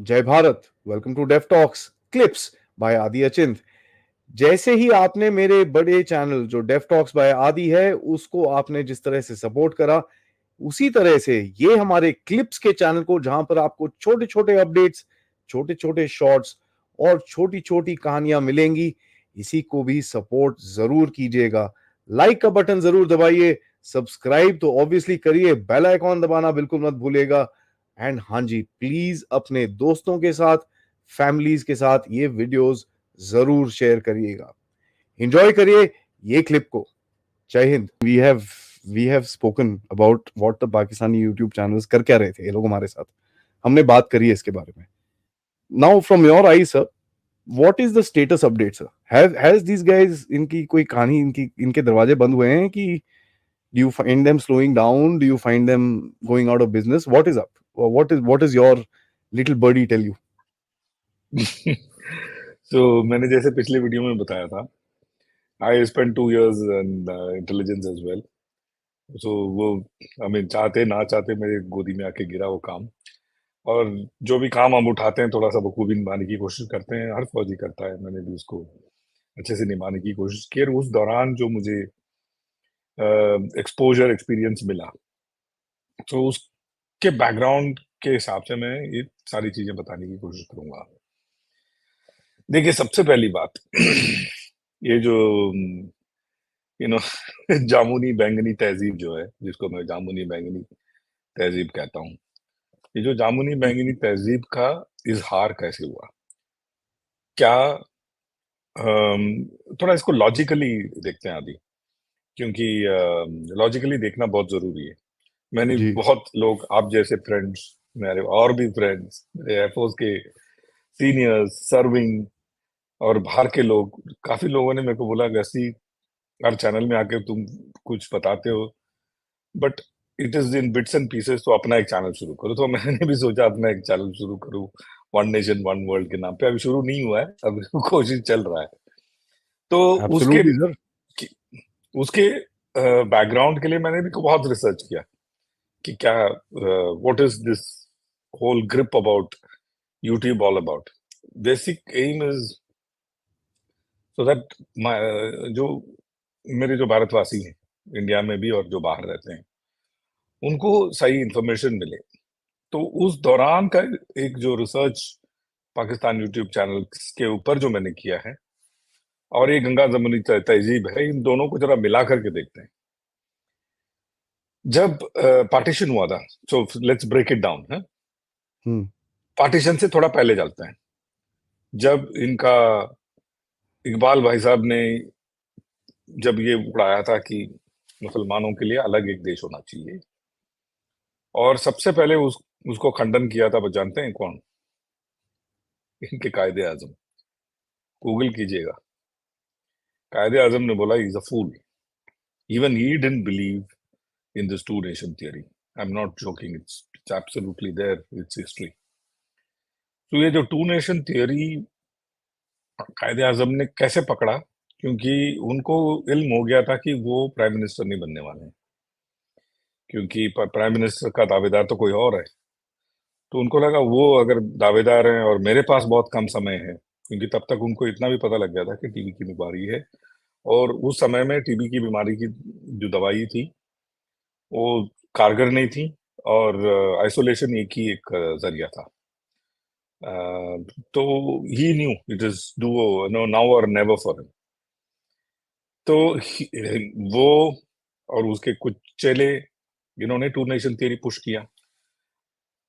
जय Bharat. Welcome to Def Talks clips by Adi Achint. जैसे ही आपने मेरे बड़े चैनल जो डेफ टॉक्स बाय आदि है उसको आपने जिस तरह से सपोर्ट करा, उसी तरह से ये हमारे क्लिप्स के चैनल को, जहां पर आपको छोटे छोटे अपडेट्स, छोटे छोटे शॉर्ट्स और छोटी छोटी कहानियां मिलेंगी, इसी को भी सपोर्ट जरूर कीजिएगा। लाइक का बटन जरूर दबाइए, सब्सक्राइब तो ऑब्वियसली करिए, बेल आइकॉन दबाना बिल्कुल मत भूलिएगा। एंड हाँ जी, प्लीज अपने दोस्तों के साथ, फैमिलीज के साथ ये वीडियोस जरूर शेयर करिएगा। एंजॉय करिए ये क्लिप को। जय Hind. We have spoken about what the Pakistani YouTube channels कर क्या रहे थे ये लोग हमारे साथ। हमने बात करी है इसके बारे में। Now from your I sir, what is the status update sir? Has these guys, इनकी कोई कहानी, इनके दरवाजे बंद हुए हैं कि do you find them slowing down? Do you find them going out of business? What is up? What is your little birdie tell you? मैंने जैसे पिछले वीडियो में बताया था, I spend 2 years in intelligence as well. वो चाहते ना चाहते मेरे गोदी में आके गिरा वो काम। और जो भी काम हम उठाते हैं थोड़ा सा बखूबी निभाने की कोशिश करते हैं, हर फौजी करता है। मैंने भी उसको अच्छे से निभाने की कोशिश की, और उस दौरान जो मुझे एक्सपोजर एक्सपीरियंस मिला, तो उसके बैकग्राउंड के हिसाब से मैं ये सारी चीजें बताने की कोशिश करूंगा। देखिए, सबसे पहली बात ये जो यू नो जामुनी बैंगनी तहजीब जो है, जिसको मैं जामुनी बैंगनी तहजीब कहता हूँ, ये जो जामुनी बैंगनी तहजीब का इजहार कैसे हुआ, क्या थोड़ा इसको लॉजिकली देखते हैं आदि, क्योंकि लॉजिकली देखना बहुत जरूरी है। मैंने जी। बहुत लोग, आप जैसे फ्रेंड्स, मेरे और भी फ्रेंड्स, मेरे एयरफोर्स के सीनियर्स, सर्विंग और बाहर के लोग, काफी लोगों ने मेरे को बोला, वैसी हर चैनल में आके तुम कुछ बताते हो, but it is in bits and pieces, तो अपना एक चैनल शुरू करो। तो मैंने भी सोचा अपना एक चैनल शुरू करूं, वन नेशन वन वर्ल्ड के नाम पे। अभी शुरू नहीं हुआ है, अभी कोशिश चल रहा है। तो उसके एब्सोल्युटली सर। उसके बैकग्राउंड के लिए मैंने भी बहुत रिसर्च किया कि क्या, what is this whole grip about YouTube all about. Basic aim is so that जो मेरे जो भारतवासी हैं इंडिया में भी और जो बाहर रहते हैं, उनको सही इंफॉर्मेशन मिले। तो उस दौरान का एक जो रिसर्च पाकिस्तान यूट्यूब चैनल के ऊपर जो मैंने किया है, और ये गंगा जमुनी तहजीब है, इन दोनों को जरा मिला करके देखते हैं। जब पार्टीशन हुआ था, so let's break it down है। हम्म। पार्टीशन से थोड़ा पहले चलते हैं, जब इनका इकबाल भाई साहब ने जब ये उड़ाया था कि मुसलमानों के लिए अलग एक देश होना चाहिए, और सबसे पहले उसको खंडन किया था, वो जानते हैं कौन? इनके कायदे आजम। गूगल कीजिएगा, कायदे आजम ने बोला is a fool, even he didn't believe in this two nation theory. I am not joking, it's absolutely there, it's history. तो ये जो टू नेशन थियरी कायदे आजम ने कैसे पकड़ा, क्योंकि उनको इल्म हो गया था कि वो प्राइम मिनिस्टर नहीं बनने वाले हैं, क्योंकि प्राइम मिनिस्टर का दावेदार तो कोई और है। तो उनको लगा वो अगर दावेदार हैं और मेरे पास बहुत कम समय है, क्योंकि तब तक उनको इतना भी पता लग गया था कि टीबी की बीमारी है, और उस समय में टीबी की बीमारी की जो दवाई थी वो कारगर नहीं थी, और आइसोलेशन एक ही एक जरिया था। तो he knew it is do know now और नेवर फॉर हिम। तो वो और उसके कुछ चेले, इन्होंने टू नेशन थियरी पुश किया।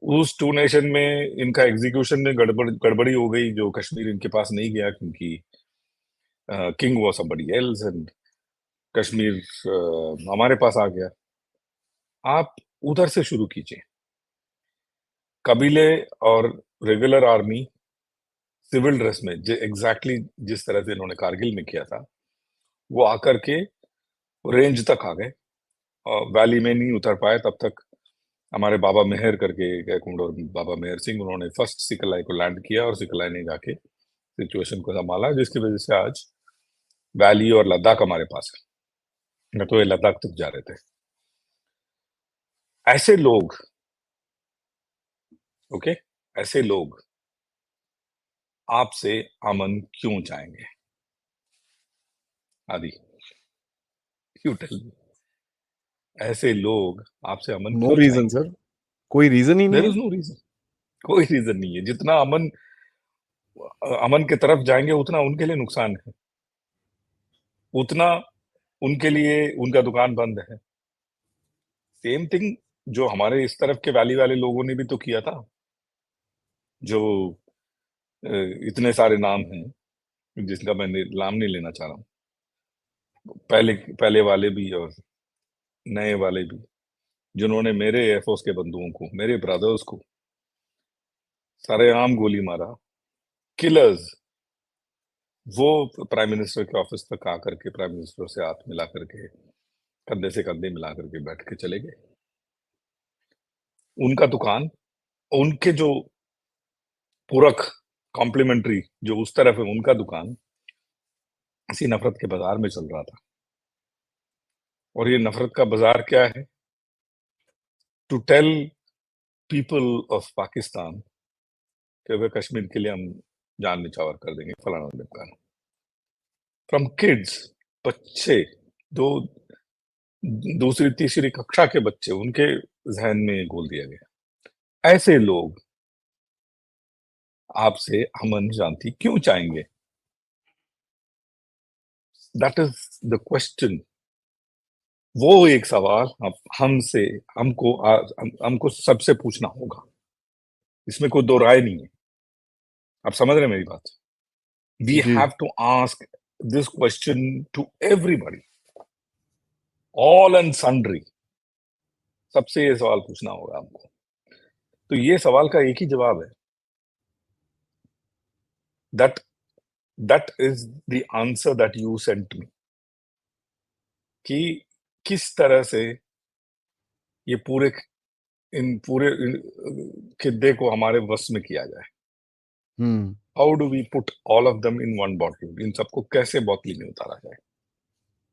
उस टू नेशन में इनका एग्जीक्यूशन में गड़बड़ी हो गई, जो कश्मीर इनके पास नहीं गया, क्योंकि king was somebody else and Kashmir हमारे पास आ गया। आप उधर से शुरू कीजिए। कबीले और रेगुलर आर्मी सिविल ड्रेस में एग्जैक्टली जिस तरह से इन्होंने कारगिल में किया था, वो आकर के रेंज तक आ गए, और वैली में नहीं उतर पाए। तब तक हमारे बाबा मेहर करके एक कुंडोर, बाबा मेहर सिंह, उन्होंने फर्स्ट सिकलाई को लैंड किया, और सिकलाई ने जाके सिचुएशन को संभाला, जिसकी वजह से आज वैली और लद्दाख हमारे पास है। न तो ये लद्दाख तक जा रहे थे। ऐसे लोग, ओके, ऐसे लोग आपसे अमन क्यों चाहेंगे? आदि, यू टेल मी, ऐसे लोग आपसे अमन नो क्यों रीजन चाहेंगे? सर, कोई रीजन ही नहीं देयर है। इज नो रीजन, कोई रीजन नहीं है। जितना अमन की तरफ जाएंगे उतना उनके लिए नुकसान है, उतना उनके लिए उनका दुकान बंद है। सेम थिंग जो हमारे इस तरफ के वैली वाले लोगों ने भी तो किया था, जो अ, इतने सारे नाम हैं जिसका मैं नाम नहीं लेना चाह रहा हूँ, पहले पहले वाले भी और नए वाले भी, जिन्होंने मेरे एयरफोर्स के बंधुओं को, मेरे ब्रदर्स को सरेआम गोली मारा, किलर्स, वो प्राइम मिनिस्टर के ऑफिस तक आकर के प्राइम मिनिस्टर से हाथ मिला करके, कंधे से कंधे मिला करके बैठ के चले गए। उनका दुकान, उनके जो पूरक कॉम्प्लीमेंट्री जो उस तरफ है, उनका दुकान इसी नफरत के बाजार में चल रहा था। और ये नफरत का बाजार क्या है? To tell people of Pakistan कि वे कश्मीर के लिए हम जान निछावर कर देंगे, फलाना ढिमकाना। फ्रॉम किड्स, बच्चे, दो दूसरी तीसरी कक्षा के बच्चे, उनके जहन में ये घोल दिया गया। ऐसे लोग आपसे अमन शांति क्यों चाहेंगे? That is the question. वो एक सवाल हमसे हमको सबसे पूछना होगा। इसमें कोई दो राय नहीं है। आप समझ रहे हैं मेरी बात? वी जी। Have to ask this question to everybody, all and sundry. सबसे ये सवाल पूछना होगा हमको। तो ये सवाल का एक ही जवाब है, that that is the answer that you sent me, कि किस तरह से ये पूरे खिद्दे को हमारे वश में किया जाए। हम्म। How do we put all of them in one bottle? इन सबको कैसे बोतली में उतारा जाए?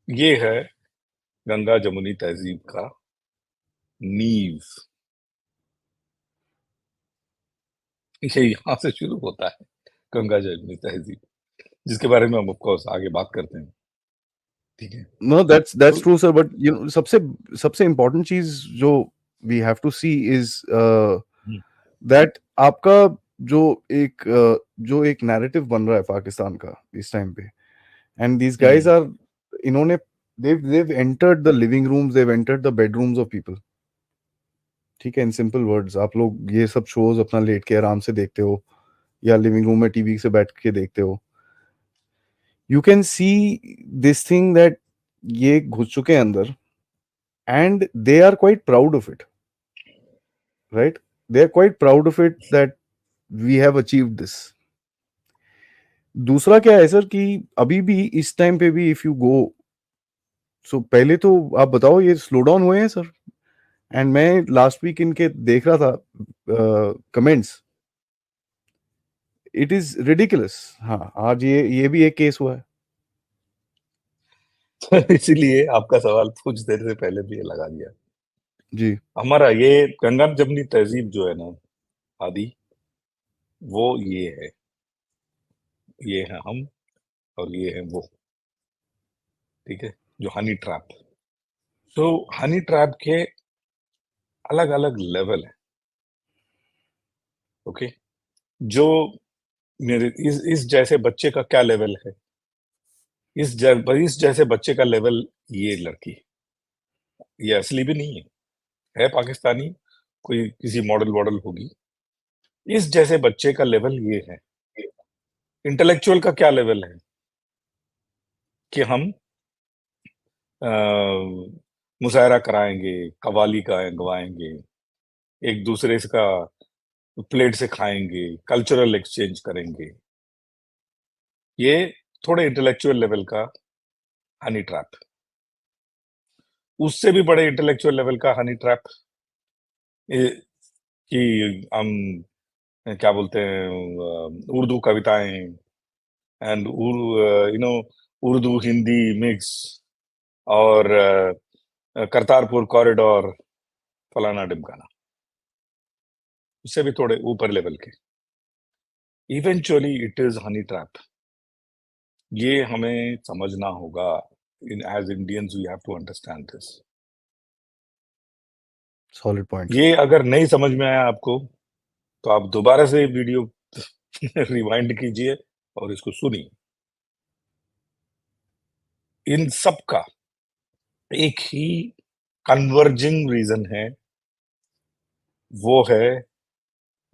ये है गंगा जमुनी तहजीब का नींव। ये यहाँ से शुरू होता है, गंगा जमुनी तहजीब, जिसके बारे में हम ऑफकोर्स आगे बात करते हैं। ठीक है। नो, दैट्स तो true sir, but you know सबसे सबसे इम्पोर्टेंट चीज जो we have to see is hmm, that आपका जो जो एक नैरेटिव बन रहा है पाकिस्तान का इस टाइम पे, and these guys hmm, are, इन्होंने they've entered the living rooms, they've entered the bedrooms of people. ठीक है, इन सिंपल वर्ड्स, आप लोग ये सब शोज अपना लेट के आराम से देखते हो या लिविंग रूम में टीवी से बैठ के देखते हो, you can see this thing that ये घुस चुके हैं अंदर, and they are quite proud of it, right? They are quite proud of it that we have achieved this. दूसरा क्या है सर कि अभी भी इस टाइम पे भी इफ यू गो, सो पहले तो आप बताओ ये स्लो डाउन हुए हैं सर, एंड मैं लास्ट वीक इनके देख रहा था कमेंट्स, इट इज रिडिकुलस। हाँ, आज ये भी एक केस हुआ है। इसीलिए आपका सवाल कुछ देर से पहले भी ये लगा दिया। जी। हमारा ये गंगा जमुनी तहजीब जो है ना आदि, वो ये है हम, और ये है वो। ठीक है, जो हनी ट्रैप। तो हनी ट्रैप के अलग अलग लेवल है। ओके, जो मेरे इस जैसे बच्चे का क्या लेवल है? इस जैसे बच्चे का लेवल ये लड़की, ये असली भी नहीं है पाकिस्तानी, कोई किसी मॉडल वॉडल होगी। इस जैसे बच्चे का लेवल ये है। इंटेलेक्चुअल का क्या लेवल है? कि हम अ, मुशायरा कराएंगे, कव्वाली गवाएंगे, एक दूसरे का प्लेट से खाएंगे, कल्चरल एक्सचेंज करेंगे। ये थोड़े इंटेलेक्चुअल लेवल का हनी ट्रैप। उससे भी बड़े इंटेलेक्चुअल लेवल का हनी ट्रैप कि हम क्या बोलते हैं, उर्दू कविताएं, and you know Urdu Hindi mix, और करतारपुर कॉरिडोर, फलाना ढिमकाना। उससे भी थोड़े ऊपर लेवल के eventually it is honey trap. ये हमें समझना होगा। As Indians we have to understand this. Solid point. ये अगर नहीं समझ में आया आपको तो आप दोबारा से वीडियो रिवाइंड कीजिए और इसको सुनिए। इन सब का एक ही कन्वर्जिंग रीजन है, वो है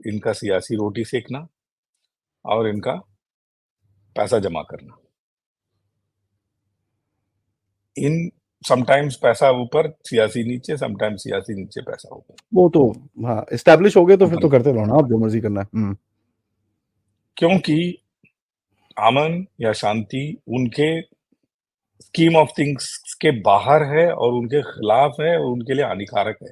इनका सियासी रोटी सेकना और इनका पैसा जमा करना। इन समटाइम्स पैसा ऊपर सियासी नीचे, समटाइम्स सियासी नीचे पैसा ऊपर। वो तो हाँ एस्टैब्लिश हो गए तो फिर तो अमन, करते रहो ना, आप जो मर्जी करना है। क्योंकि अमन या शांति उनके स्कीम ऑफ थिंग्स के बाहर है और उनके खिलाफ है और उनके लिए हानिकारक है।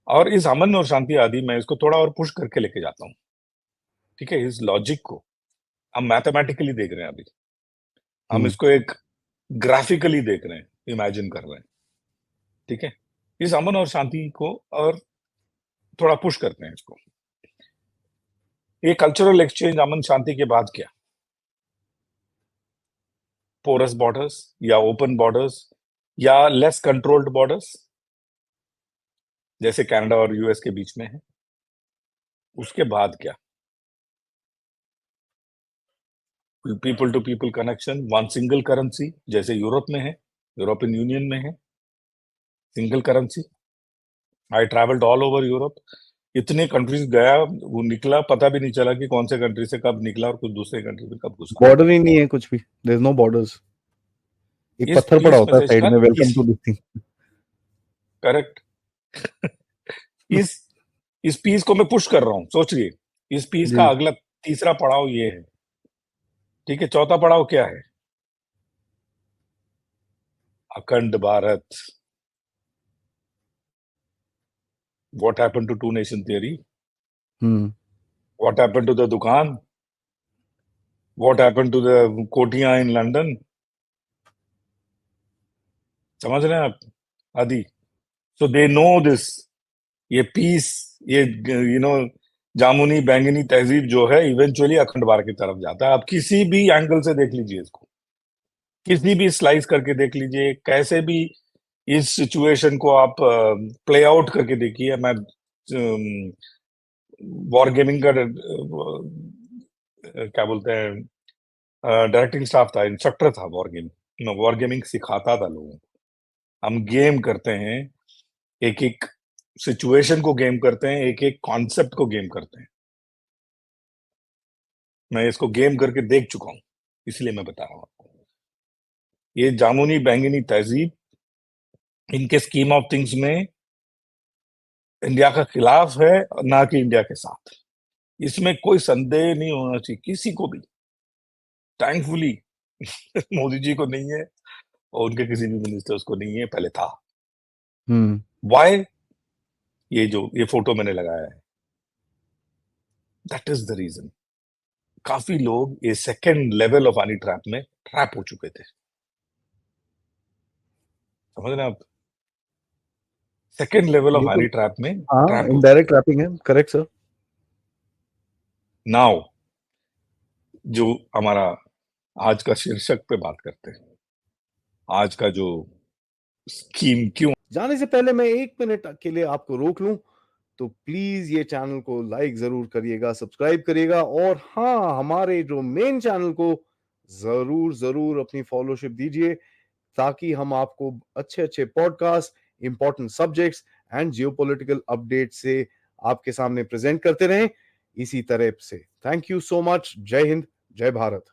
और इस अमन और शांति आदि मैं इसको थोड़ा और पुश करके लेके जाता हूँ, ठीक है। इस लॉजिक को हम मैथमेटिकली देख रहे हैं अभी, हम हम्म। इसको एक ग्राफिकली देख रहे हैं, इमेजिन कर रहे हैं, ठीक है। इस अमन और शांति को और थोड़ा पुश करते हैं इसको। ये कल्चरल एक्सचेंज अमन शांति के बाद क्या? पोरस बॉर्डर्स या ओपन बॉर्डर्स या लेस कंट्रोल्ड बॉर्डर्स, जैसे कनाडा और यूएस के बीच में है। उसके बाद क्या? People to people connection, one single currency, जैसे यूरोप में है, यूरोपियन यूनियन में है single currency. I travelled all over Europe, इतने कंट्रीज गया, वो निकला, पता भी नहीं चला कि कौन से कंट्री से कब निकला और कुछ दूसरे कंट्री में कब घुसा। बॉर्डर ही नहीं है कुछ भी, देयर इज नो बॉर्डर्स। एक इस पत्थर पड़ा पीस होता है मैसेज साइड का में, welcome to this thing. Correct. इस इस पीस को मैं पुश कर रहा हूं, सोचिए। इस पीस का जी। अगला तीसरा पड़ाव ये है, ठीक है। चौथा पड़ाव क्या है? अखंड भारत। What happened to two nation theory? हम्म। What happened to the dukaan? What happened to the कोठियां इन लंदन? समझ रहे हैं आप आदि? So they know this. ये पीस, ये जामुनी बैंगनी तहजीब जो है, इवेंचुअली अखंड भारत की तरफ जाता है। आप किसी भी एंगल से देख लीजिए इसको, किसी भी स्लाइस करके देख लीजिए, कैसे भी इस सिचुएशन को आप प्ले आउट करके देखिए। मैं वॉर गेमिंग का क्या बोलते हैं, डायरेक्टिंग स्टाफ था, इंस्ट्रक्टर था वॉर गेमिंग। वॉर गेमिंग सिखाता था लोगों को। हम गेम करते हैं, एक एक सिचुएशन को गेम करते हैं, एक एक कॉन्सेप्ट को गेम करते हैं। मैं इसको गेम करके देख चुका हूं, इसलिए मैं बता रहा हूं आपको। ये जामुनी बैंगनी तहजीब इनके स्कीम ऑफ थिंग्स में इंडिया का खिलाफ है, ना कि इंडिया के साथ। इसमें कोई संदेह नहीं होना चाहिए किसी को भी। थैंकफुली मोदी जी को नहीं है और उनके किसी भी मिनिस्टर्स को नहीं है, पहले था। हम्म। वाई? ये फोटो मैंने लगाया है, दैट इज द रीजन। काफी लोग ये second level of honey trap में ट्रैप हो चुके थे। समझ रहे हैं आप? सेकेंड लेवल ऑफ ये तो हनी ट्रैप में हाँ ट्रैप हो इनडायरेक्ट चुके। रैपिंग है, करेक्ट सर। नाउ जो हमारा आज का शीर्षक पे बात करते हैं, आज का जो स्कीम क्यों। जाने से पहले मैं 1 मिनट के लिए आपको रोक लूं, तो प्लीज ये चैनल को लाइक जरूर करिएगा, सब्सक्राइब करिएगा, और हाँ हमारे जो मेन चैनल को जरूर जरूर अपनी फॉलोशिप दीजिए, ताकि हम आपको अच्छे अच्छे podcast, important subjects and geopolitical update से आपके सामने प्रेजेंट करते रहें इसी तरह से। Thank you so much. जय हिंद, जय भारत।